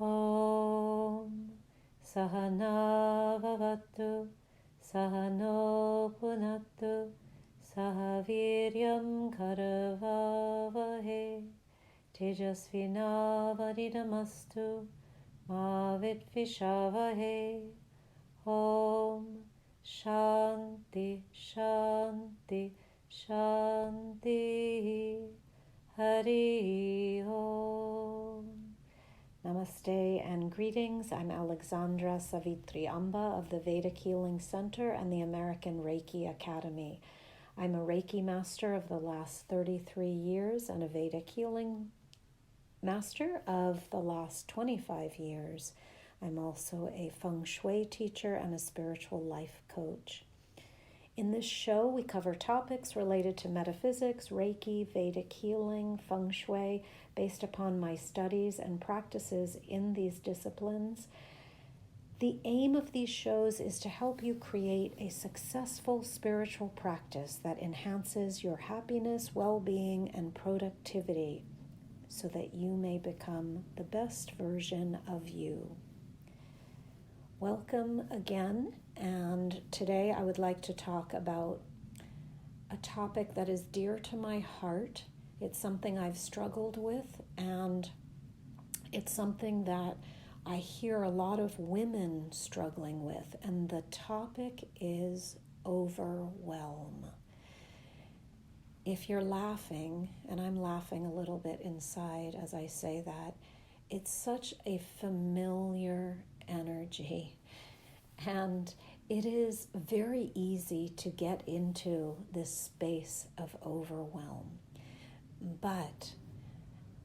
Om Sahana Bhavatu Sahano Punatu Sahaviryam Karavavahe Tejasvinavadidamastu Ma Vidvishavahe. Om Shanti Shanti Shanti. Hari Om. Namaste and greetings. I'm Alexandra Savithri of the Vedic Healing Center and the American Reiki Academy. I'm a Reiki master of the last 33 years and a Vedic healing master of the last 25 years. I'm also a feng shui teacher and a spiritual life coach. In this show, we cover topics related to metaphysics, Reiki, Vedic healing, feng shui, based upon my studies and practices in these disciplines. The aim of these shows is to help you create a successful spiritual practice that enhances your happiness, well-being, and productivity so that you may become the best version of you. Welcome again, and today I would like to talk about a topic that is dear to my heart. It's something I've struggled with, and it's something that I hear a lot of women struggling with, and the topic is overwhelm. If you're laughing, and I'm laughing a little bit inside as I say that, it's such a familiar energy, and it is very easy to get into this space of overwhelm. But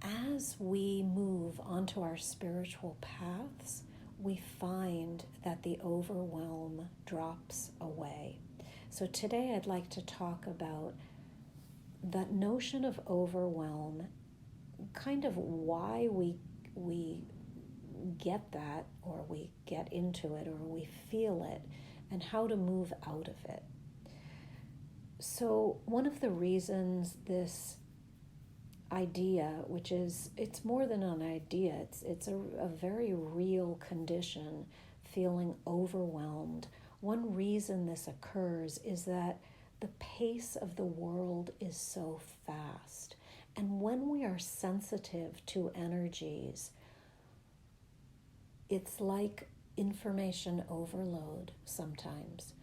as we move onto our spiritual paths, we find that the overwhelm drops away. So today I'd like to talk about that notion of overwhelm, kind of why we get that, or we get into it, or we feel it, and how to move out of it. So one of the reasons this idea, which is, it's more than an idea, it's a very real condition, feeling overwhelmed. One reason this occurs is that the pace of the world is so fast. And when we are sensitive to energies, it's like information overload sometimes.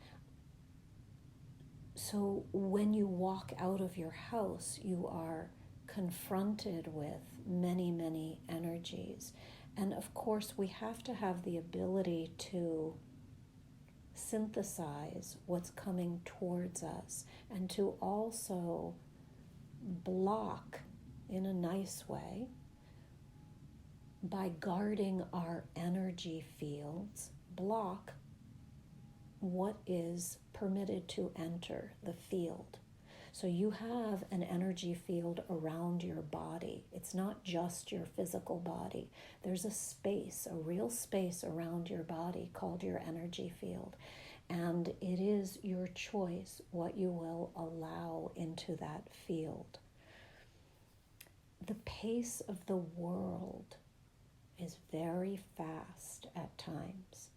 So when you walk out of your house, you are confronted with many, many energies. And of course, we have to have the ability to synthesize what's coming towards us and to also block in a nice way by guarding our energy fields, block what is permitted to enter the field. So you have an energy field around your body. It's not just your physical body. There's a space, a real space around your body called your energy field. And it is your choice what you will allow into that field. The pace of the world is very fast at times.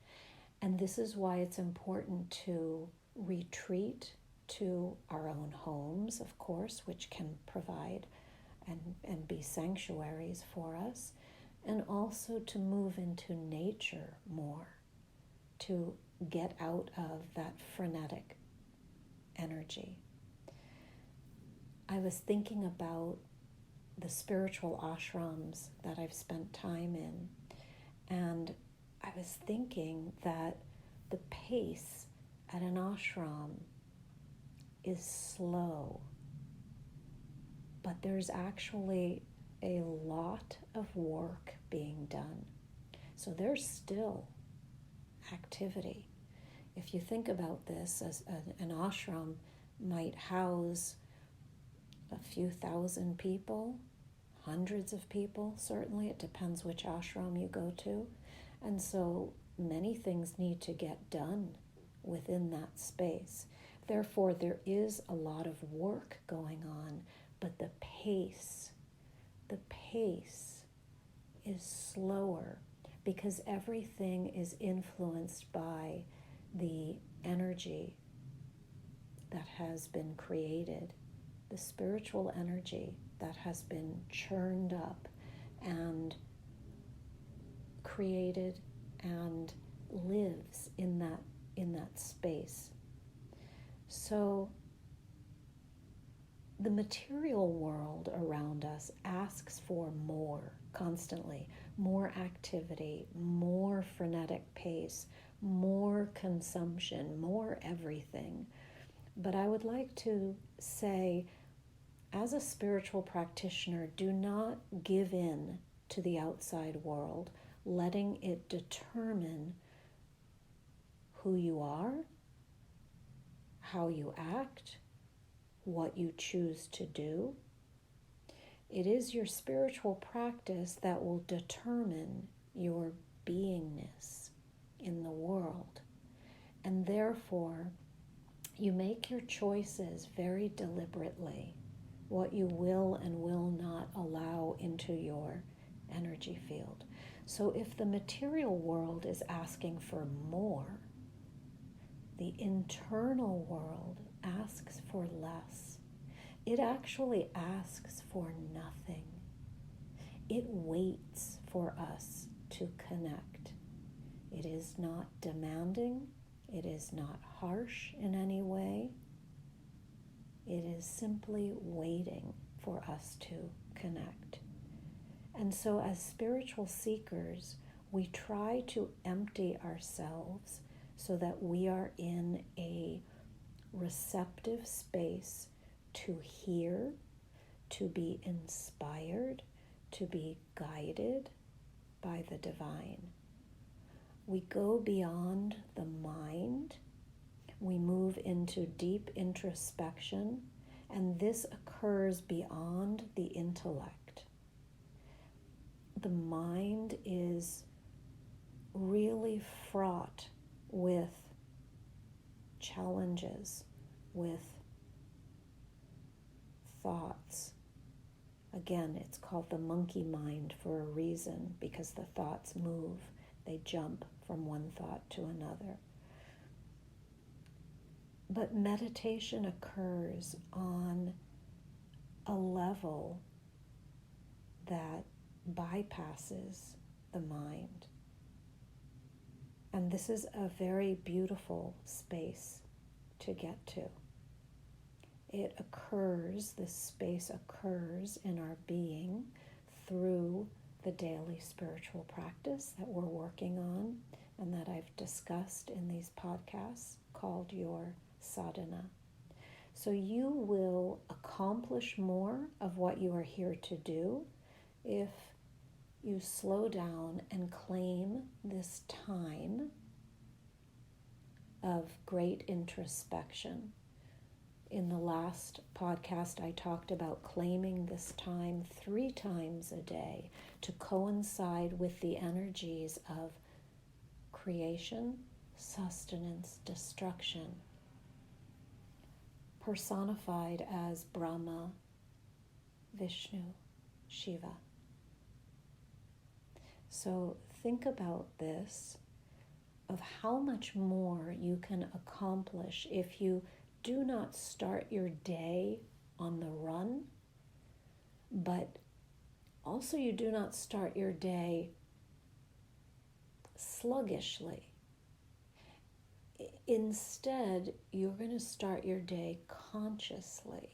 And this is why it's important to retreat to our own homes, of course, which can provide and be sanctuaries for us, and also to move into nature more, to get out of that frenetic energy. I was thinking about the spiritual ashrams that I've spent time in, and I was thinking that the pace at an ashram is slow, but there's actually a lot of work being done. So there's still activity. If you think about this, as an ashram might house a few thousand people, hundreds of people, certainly. It depends which ashram you go to. And so many things need to get done within that space. Therefore, there is a lot of work going on, but the pace is slower. because everything is influenced by the energy that has been created, the spiritual energy that has been churned up and created and lives in that space. So the material world around us asks for more constantly, more activity, more frenetic pace, more consumption, more everything. But I would like to say, as a spiritual practitioner, do not give in to the outside world, letting it determine who you are, how you act, what you choose to do. It is your spiritual practice that will determine your beingness in the world. And therefore, you make your choices very deliberately, what you will and will not allow into your energy field. So if the material world is asking for more, the internal world asks for less. It actually asks for nothing. It waits for us to connect. It is not demanding. It is not harsh in any way. It is simply waiting for us to connect. And so as spiritual seekers, we try to empty ourselves so that we are in a receptive space to hear, to be inspired, to be guided by the divine. We go beyond the mind. We move into deep introspection, and this occurs beyond the intellect. The mind is really fraught with challenges, with thoughts. Again, it's called the monkey mind for a reason, because the thoughts move. They jump from one thought to another. But meditation occurs on a level that bypasses the mind. And this is a very beautiful space to get to. It occurs, this space occurs in our being through the daily spiritual practice that we're working on and that I've discussed in these podcasts called your sadhana. So you will accomplish more of what you are here to do if you slow down and claim this time of great introspection. In the last podcast, I talked about claiming this time 3 times a day to coincide with the energies of creation, sustenance, destruction, personified as Brahma, Vishnu, Shiva. So think about this, of how much more you can accomplish if you do not start your day on the run, but also you do not start your day sluggishly. Instead, you're going to start your day consciously.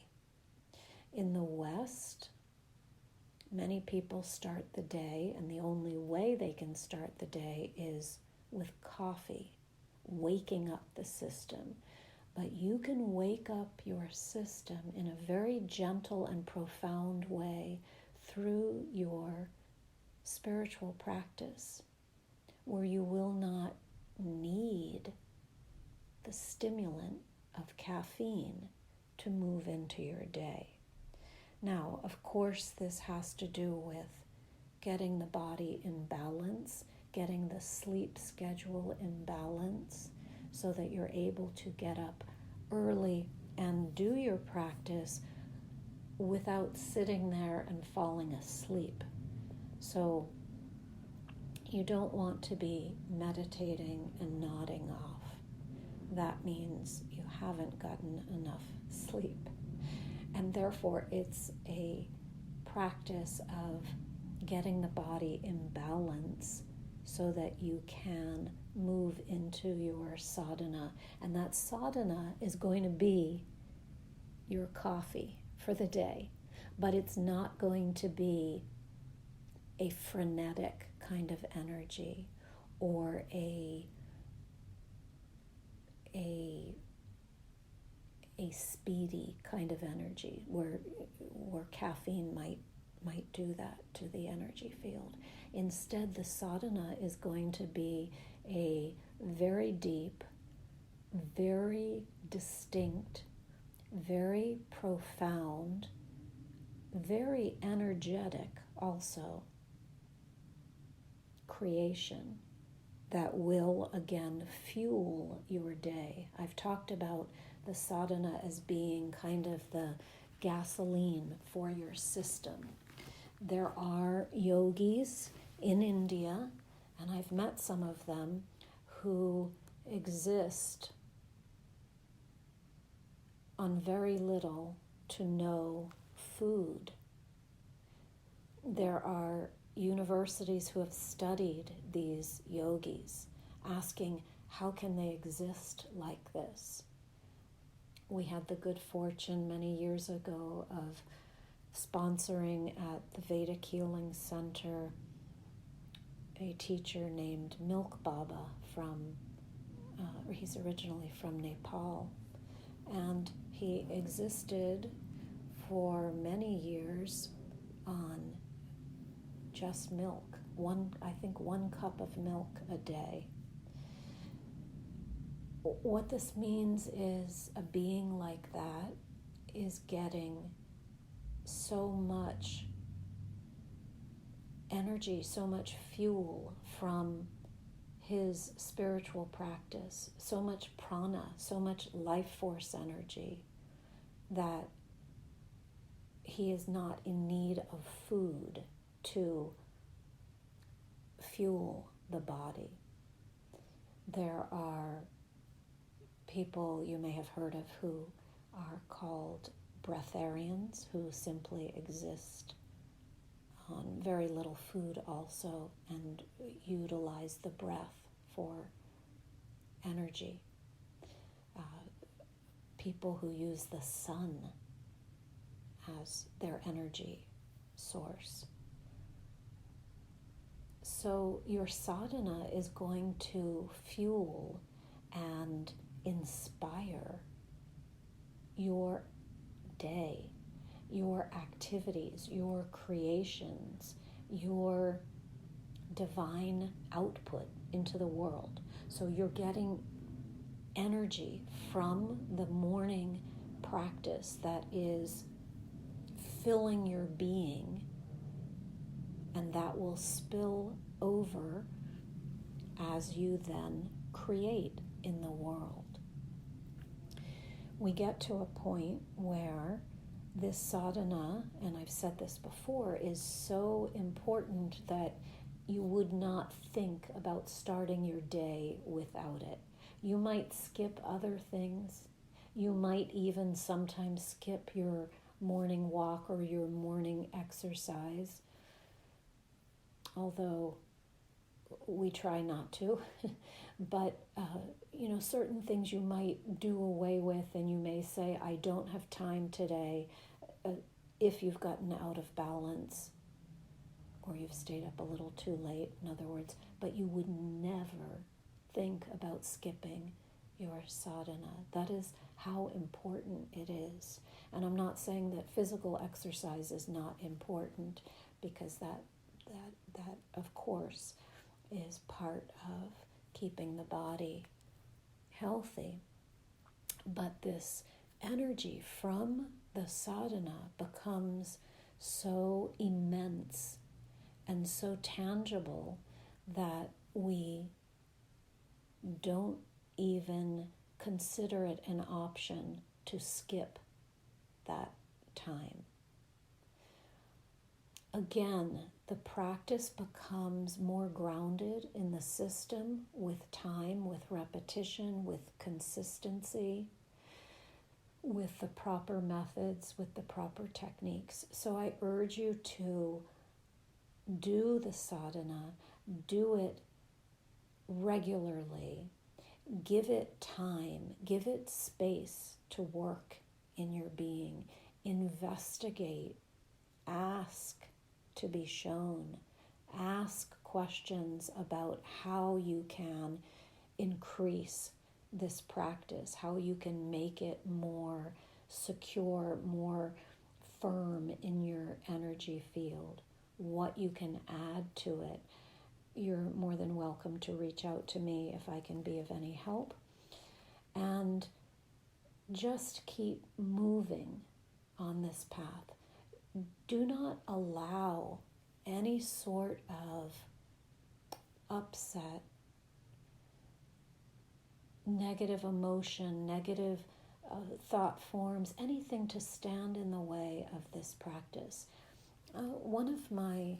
In the West, many people start the day, and the only way they can start the day is with coffee, waking up the system. But you can wake up your system in a very gentle and profound way through your spiritual practice, where you will not need the stimulant of caffeine to move into your day. Now, of course, this has to do with getting the body in balance, getting the sleep schedule in balance, so that you're able to get up early and do your practice without sitting there and falling asleep. So, You don't want to be meditating and nodding off. That means you haven't gotten enough sleep. And therefore, it's a practice of getting the body in balance so that you can move into your sadhana. And that sadhana is going to be your coffee for the day, but it's not going to be a frenetic kind of energy or a speedy kind of energy where caffeine might do that to the energy field. Instead, the sadhana is going to be a very deep, very distinct, very profound, very energetic also creation that will again fuel your day. I've talked about the sadhana as being kind of the gasoline for your system. There are yogis in India, and I've met some of them, who exist on very little to no food. There are universities who have studied these yogis, asking how can they exist like this. We had the good fortune many years ago of sponsoring at the Vedic Healing Center a teacher named Milk Baba he's originally from Nepal, and he existed for many years on just milk, one cup of milk a day. What this means is a being like that is getting so much energy, so much fuel from his spiritual practice, so much prana, so much life force energy, that he is not in need of food to fuel the body. There are people you may have heard of who are called breatharians, who simply exist on very little food also and utilize the breath for energy. People who use the sun as their energy source. So your sadhana is going to fuel and inspire your day, your activities, your creations, your divine output into the world. So you're getting energy from the morning practice that is filling your being, and that will spill over as you then create in the world. We get to a point where this sadhana, and I've said this before, is so important that you would not think about starting your day without it. You might skip other things. You might even sometimes skip your morning walk or your morning exercise, although we try not to. But, certain things you might do away with, and you may say, I don't have time today, if you've gotten out of balance or you've stayed up a little too late, in other words, but you would never think about skipping your sadhana. That is how important it is. And I'm not saying that physical exercise is not important, because that of course is part of keeping the body healthy. But this energy from the sadhana becomes so immense and so tangible that we don't even consider it an option to skip that time. Again, the practice becomes more grounded in the system with time, with repetition, with consistency, with the proper methods, with the proper techniques. So I urge you to do the sadhana, do it regularly, give it time, give it space to work in your being, investigate, ask to be shown, ask questions about how you can increase this practice, how you can make it more secure, more firm in your energy field, what you can add to it. You're more than welcome to reach out to me if I can be of any help. And just keep moving on this path. Do not allow any sort of upset, negative emotion, negative thought forms, anything to stand in the way of this practice. One of my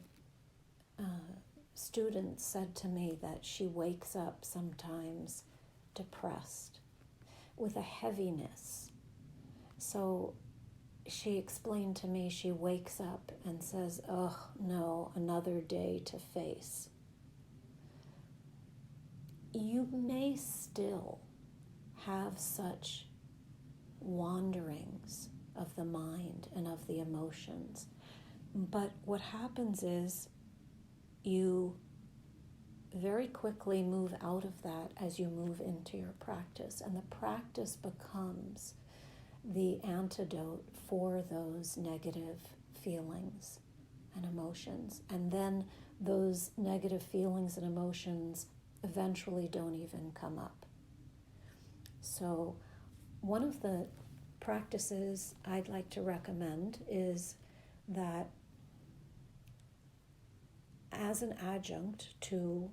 students said to me that she wakes up sometimes depressed with a heaviness. So she explained to me she wakes up and says, "Oh no, another day to face." You may still have such wanderings of the mind and of the emotions, but what happens is you very quickly move out of that as you move into your practice, and the practice becomes the antidote for those negative feelings and emotions. And then those negative feelings and emotions eventually don't even come up. So one of the practices I'd like to recommend is that as an adjunct to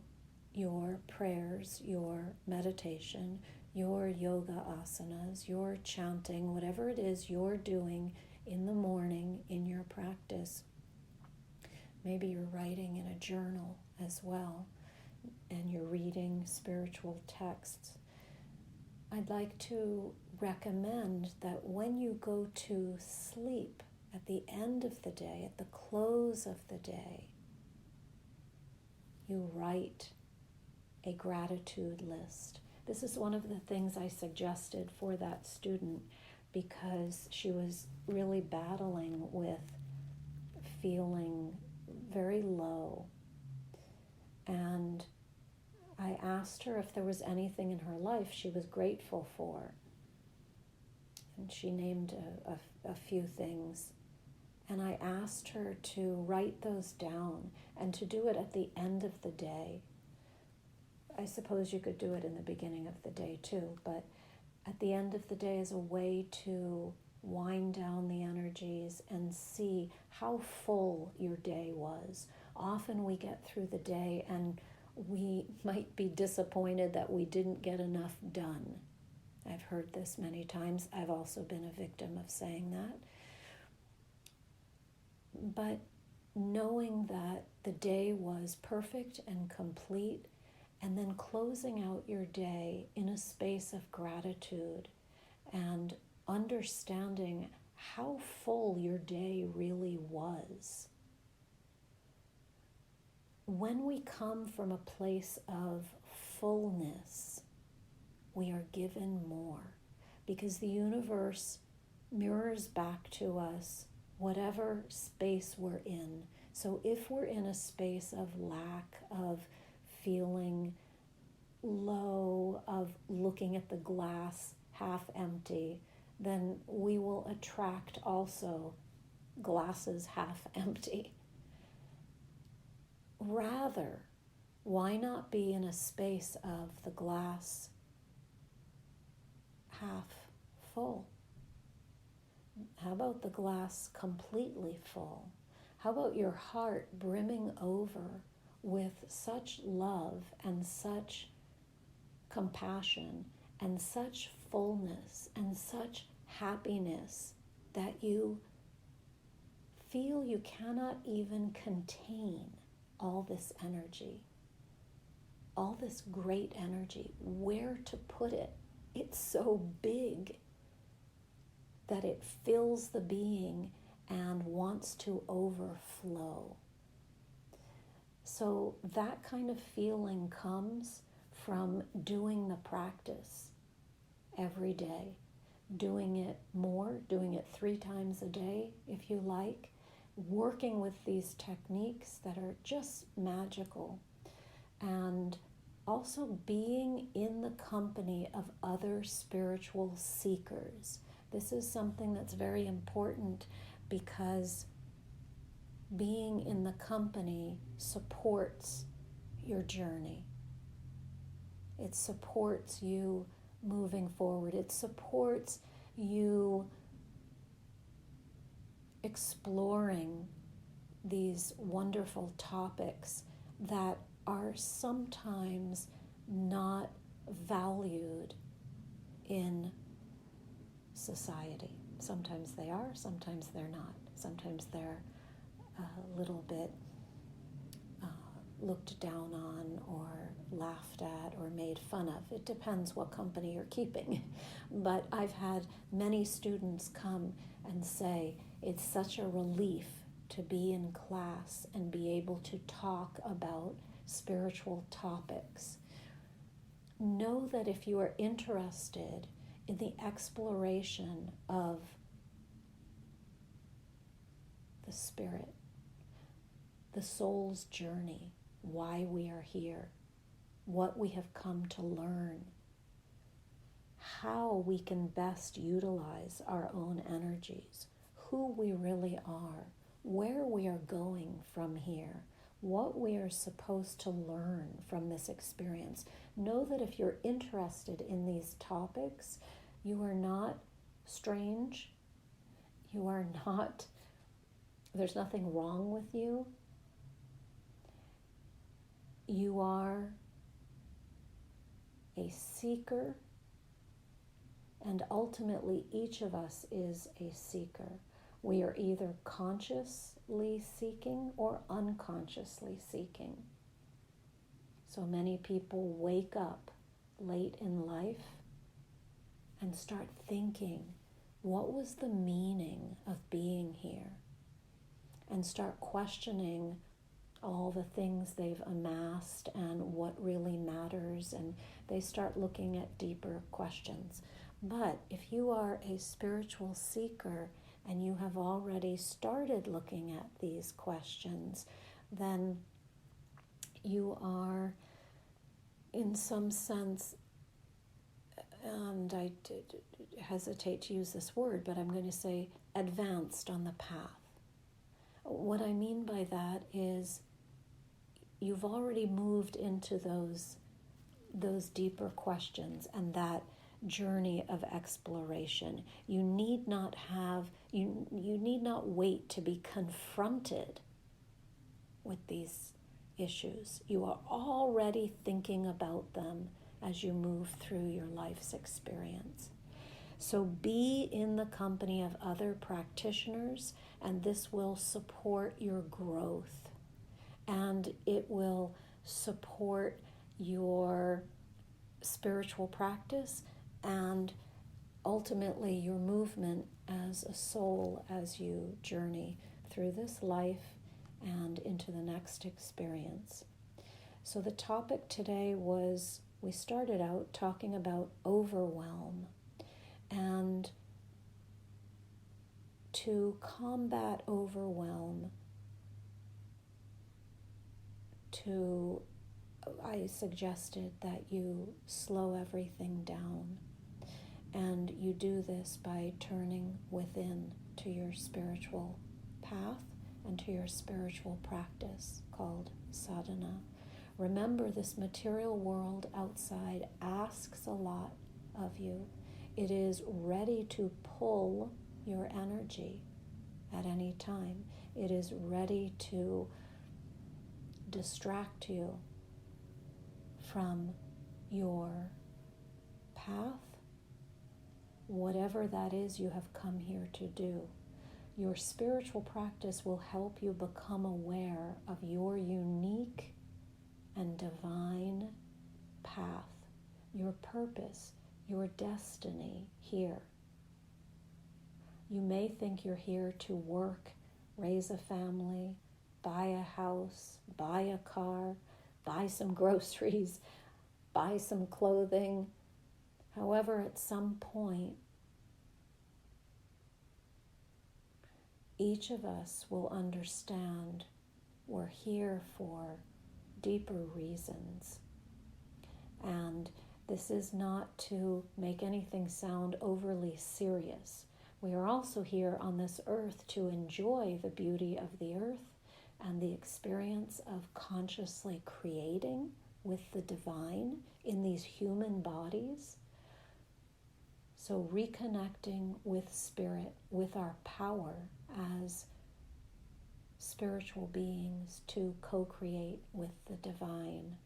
your prayers, your meditation, your yoga asanas, your chanting, whatever it is you're doing in the morning in your practice. Maybe you're writing in a journal as well, and you're reading spiritual texts. I'd like to recommend that when you go to sleep at the end of the day, at the close of the day, you write a gratitude list. This is one of the things I suggested for that student because she was really battling with feeling very low. And I asked her if there was anything in her life she was grateful for. And she named a few things. And I asked her to write those down and to do it at the end of the day. I suppose you could do it in the beginning of the day too, but at the end of the day is a way to wind down the energies and see how full your day was. Often we get through the day and we might be disappointed that we didn't get enough done. I've heard this many times. I've also been a victim of saying that. But knowing that the day was perfect and complete, and then closing out your day in a space of gratitude and understanding how full your day really was. When we come from a place of fullness, we are given more because the universe mirrors back to us whatever space we're in. So if we're in a space of lack, of feeling low, of looking at the glass half empty, then we will attract also glasses half empty. Rather, why not be in a space of the glass half full? How about the glass completely full? How about your heart brimming over with such love and such compassion and such fullness and such happiness that you feel you cannot even contain all this energy, all this great energy, where to put it. It's so big that it fills the being and wants to overflow. So that kind of feeling comes from doing the practice every day, doing it more, doing it 3 times a day if you like, working with these techniques that are just magical, and also being in the company of other spiritual seekers. This is something that's very important because being in the company supports your journey. It supports you moving forward. It supports you exploring these wonderful topics that are sometimes not valued in society. Sometimes they are, sometimes they're not. Sometimes they're a little bit looked down on or laughed at or made fun of. It depends what company you're keeping. But I've had many students come and say it's such a relief to be in class and be able to talk about spiritual topics. Know that if you are interested in the exploration of the spirit, the soul's journey, why we are here, what we have come to learn, how we can best utilize our own energies, who we really are, where we are going from here, what we are supposed to learn from this experience. Know that if you're interested in these topics, you are not strange, you are not, there's nothing wrong with you. You are a seeker, and ultimately each of us is a seeker. We are either consciously seeking or unconsciously seeking. So many people wake up late in life and start thinking, what was the meaning of being here? And start questioning all the things they've amassed and what really matters, and they start looking at deeper questions. But if you are a spiritual seeker and you have already started looking at these questions, then you are, in some sense, and I hesitate to use this word, but I'm going to say advanced on the path. What I mean by that is you've already moved into those deeper questions and that journey of exploration. You need not wait to be confronted with these issues. You are already thinking about them as you move through your life's experience. So be in the company of other practitioners, and this will support your growth, and it will support your spiritual practice and ultimately your movement as a soul as you journey through this life and into the next experience. So the topic today was, we started out talking about overwhelm, and to combat overwhelm, I suggested that you slow everything down, and you do this by turning within to your spiritual path and to your spiritual practice called sadhana. Remember, this material world outside asks a lot of you. It is ready to pull your energy at any time. It is ready to distract you from your path, whatever that is you have come here to do. Your spiritual practice will help you become aware of your unique and divine path, your purpose, your destiny here. You may think you're here to work, raise a family, buy a house, buy a car, buy some groceries, buy some clothing. However, at some point, each of us will understand we're here for deeper reasons. And this is not to make anything sound overly serious. We are also here on this earth to enjoy the beauty of the earth and the experience of consciously creating with the divine in these human bodies. So reconnecting with spirit, with our power as spiritual beings to co-create with the divine.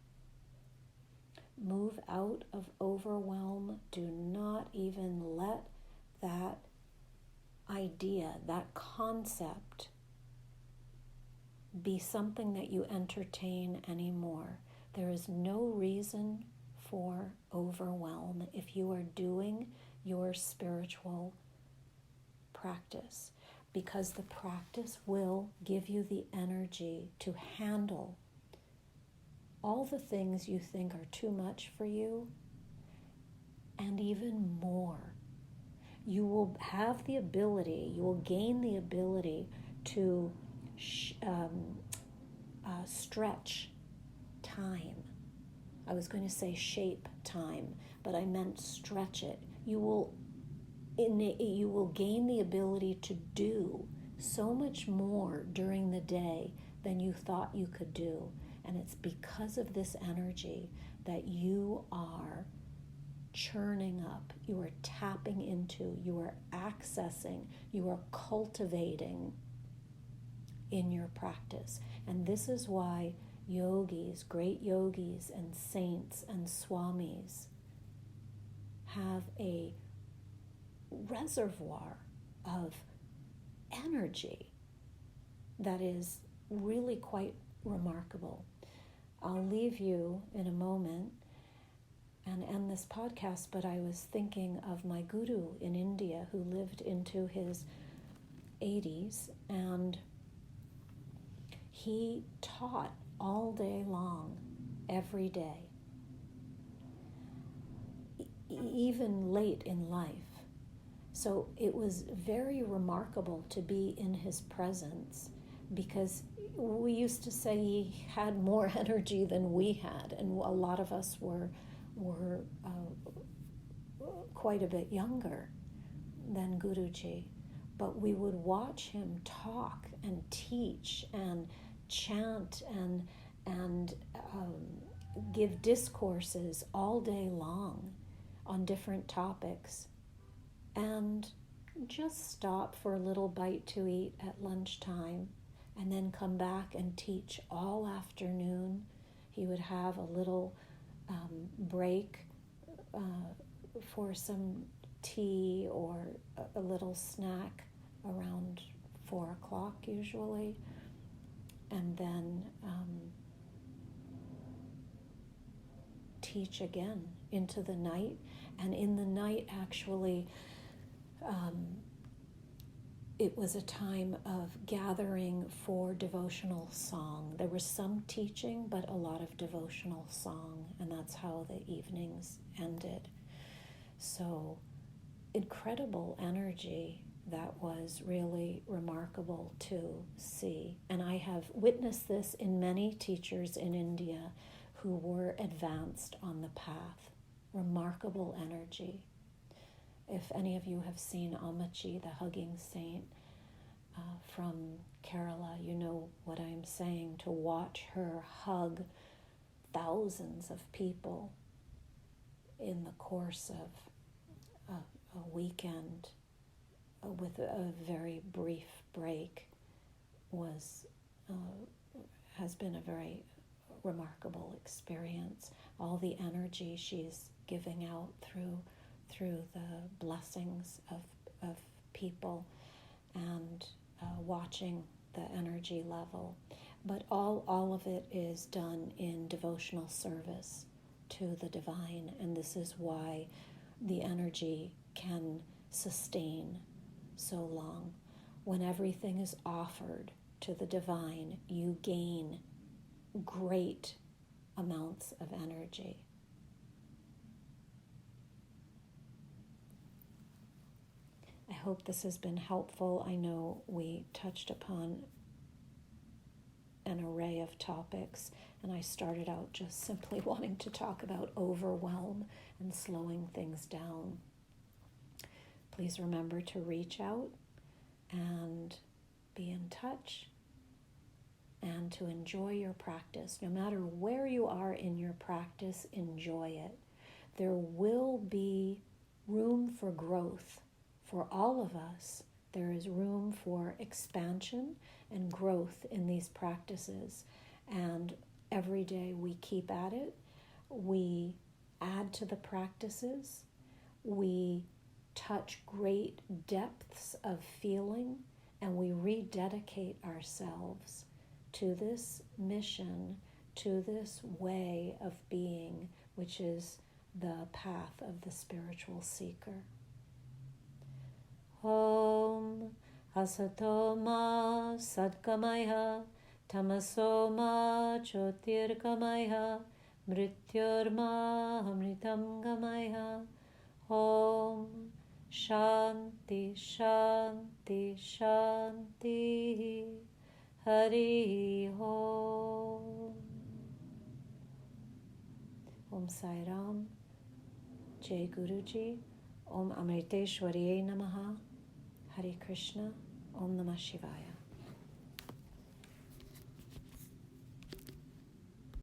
Move out of overwhelm. Do not even let that idea, that concept, be something that you entertain anymore. There is no reason for overwhelm if you are doing your spiritual practice, because the practice will give you the energy to handle all the things you think are too much for you, and even more. You will have the ability, you will gain the ability to stretch time. I was going to say shape time, but I meant stretch it. You will gain the ability to do so much more during the day than you thought you could do. And it's because of this energy that you are churning up, you are tapping into, you are accessing, you are cultivating in your practice. And this is why yogis, great yogis and saints and swamis have a reservoir of energy that is really quite remarkable. I'll leave you in a moment and end this podcast, but I was thinking of my guru in India who lived into his 80s, and he taught all day long, every day, even late in life. So it was very remarkable to be in his presence, because we used to say he had more energy than we had, and a lot of us were quite a bit younger than Guruji. But we would watch him talk and teach and chant and give discourses all day long on different topics, and just stop for a little bite to eat at lunchtime, and then come back and teach all afternoon. He would have a little break for some tea or a little snack around 4 o'clock usually, and then teach again into the night. And in the night, actually, it was a time of gathering for devotional song. There was some teaching, but a lot of devotional song, and that's how the evenings ended. So, incredible energy that was really remarkable to see. And I have witnessed this in many teachers in India who were advanced on the path. Remarkable energy. If any of you have seen Amachi, the hugging saint from Kerala, you know what I'm saying. To watch her hug thousands of people in the course of a weekend with a very brief break has been a very remarkable experience. All the energy she's giving out through the blessings of people, and watching the energy level. But all of it is done in devotional service to the divine, and this is why the energy can sustain so long. When everything is offered to the divine, you gain great amounts of energy. I hope this has been helpful. I know we touched upon an array of topics, and I started out just simply wanting to talk about overwhelm and slowing things down. Please remember to reach out and be in touch and to enjoy your practice. No matter where you are in your practice, enjoy it. There will be room for growth for all of us. There is room for expansion and growth in these practices. And every day we keep at it. We add to the practices. We touch great depths of feeling, and we rededicate ourselves to this mission, to this way of being, which is the path of the spiritual seeker. Om Asatoma Sadgamaya Tamasoma Jyotirgamaya Mrityurma Amritam Gamaya. Om Shanti Shanti Shanti. Hari Om. Om Sai Ram. Jai Guruji. Om Amriteshwariye Namaha. Hare Krishna. Om Namah Shivaya.